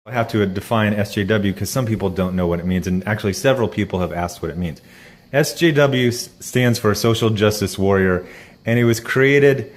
I have to define SJW because some people don't know what it means, and actually several people have asked what it means. SJW stands for Social Justice Warrior, and it was created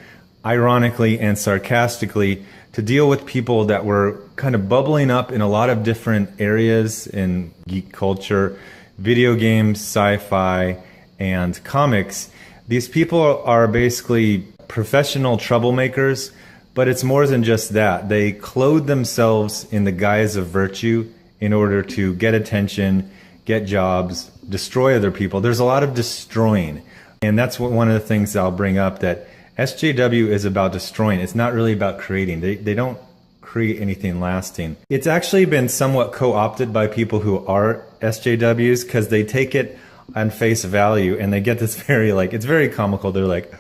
ironically and sarcastically to deal with people that were kind of bubbling up in a lot of different areas in geek culture, video games, sci-fi, and comics. These people are basically professional troublemakers, but it's more than just that. They clothe themselves in the guise of virtue in order to get attention, get jobs, destroy other people. There's a lot of destroying. And that's one of the things I'll bring up, that SJW is about destroying. It's not really about creating. They don't create anything lasting. It's actually been somewhat co-opted by people who are SJWs because they take it on face value and they get this very, it's very comical. They're like,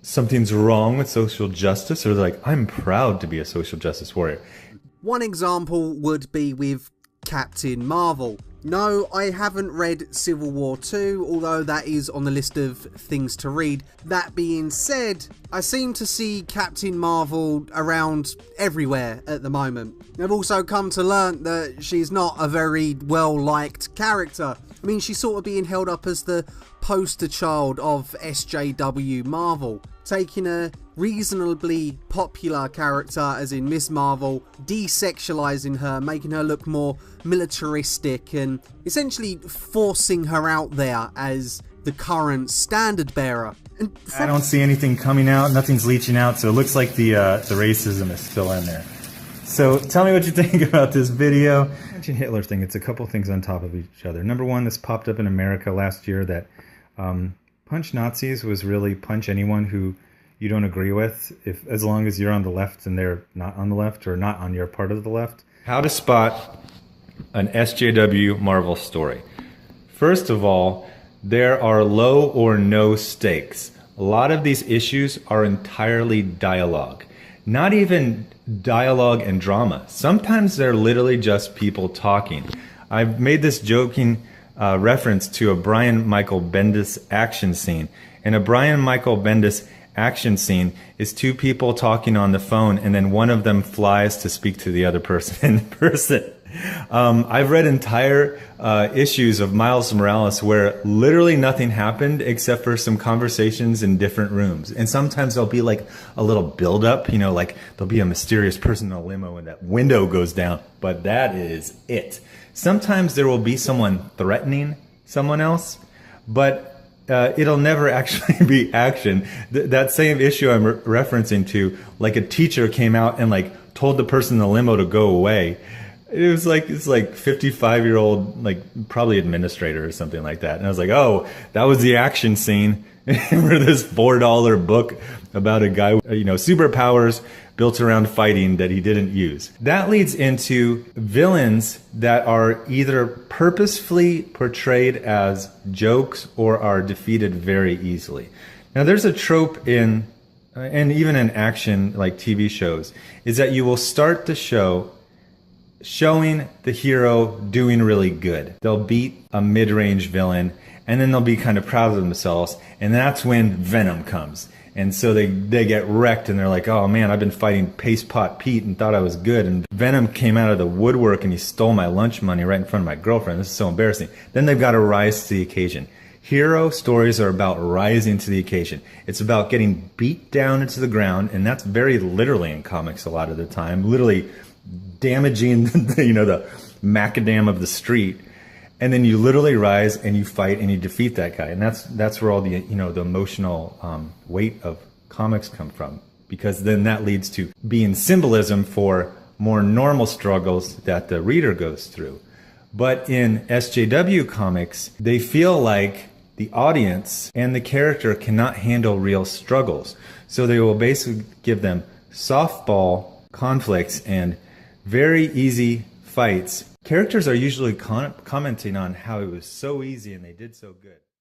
something's wrong with social justice, or they're like, I'm proud to be a social justice warrior. One example would be with Captain Marvel. No, I haven't read Civil War 2, although that is on the list of things to read. That being said, I seem to see Captain Marvel around everywhere at the moment. I've also come to learn that she's not a very well-liked character. I mean, she's sort of being held up as the poster child of SJW Marvel, taking a reasonably popular character, as in Miss Marvel, desexualizing her, making her look more militaristic, and essentially forcing her out there as the current standard bearer. And I don't see anything coming out, nothing's leaching out, so it looks like the racism is still in there. So tell me what you think about this video. I mentioned Hitler thing. It's a couple things on top of each other. Number one, this popped up in America last year that punch Nazis was really punch anyone who you don't agree with, as long as you're on the left and they're not on the left, or not on your part of the left. How to spot an SJW Marvel story. First of all, there are low or no stakes. A lot of these issues are entirely dialogue. Not even dialogue and drama. Sometimes they're literally just people talking. I've made this joking reference to a Brian Michael Bendis action scene. And a Brian Michael Bendis action scene is two people talking on the phone, and then one of them flies to speak to the other person in person. I've read entire issues of Miles Morales where literally nothing happened except for some conversations in different rooms. And sometimes there'll be like a little build-up, like there'll be a mysterious person in a limo and that window goes down, but that is it. Sometimes there will be someone threatening someone else, but it'll never actually be action. That same issue I'm referencing to, like a teacher came out and told the person in the limo to go away. It was it's 55-year-old, probably administrator or something like that. And I was like, oh, that was the action scene for this $4 book about a guy, superpowers built around fighting that he didn't use. That leads into villains that are either purposefully portrayed as jokes or are defeated very easily. Now, there's a trope in, and even in action, like TV shows, is that you will start the show showing the hero doing really good. They'll beat a mid-range villain, and then they'll be kind of proud of themselves, and that's when Venom comes. And so they get wrecked, and they're like, oh man, I've been fighting Paste Pot Pete and thought I was good, and Venom came out of the woodwork and he stole my lunch money right in front of my girlfriend. This is so embarrassing. Then they've got to rise to the occasion. Hero stories are about rising to the occasion. It's about getting beat down into the ground, and that's very literally in comics a lot of the time, literally damaging the macadam of the street. And then you literally rise and you fight and you defeat that guy. And that's where all the, the emotional weight of comics come from. because then that leads to being symbolism for more normal struggles that the reader goes through. But in SJW comics, they feel like the audience and the character cannot handle real struggles. So they will basically give them softball conflicts and very easy fights. Characters are usually commenting on how it was so easy and they did so good.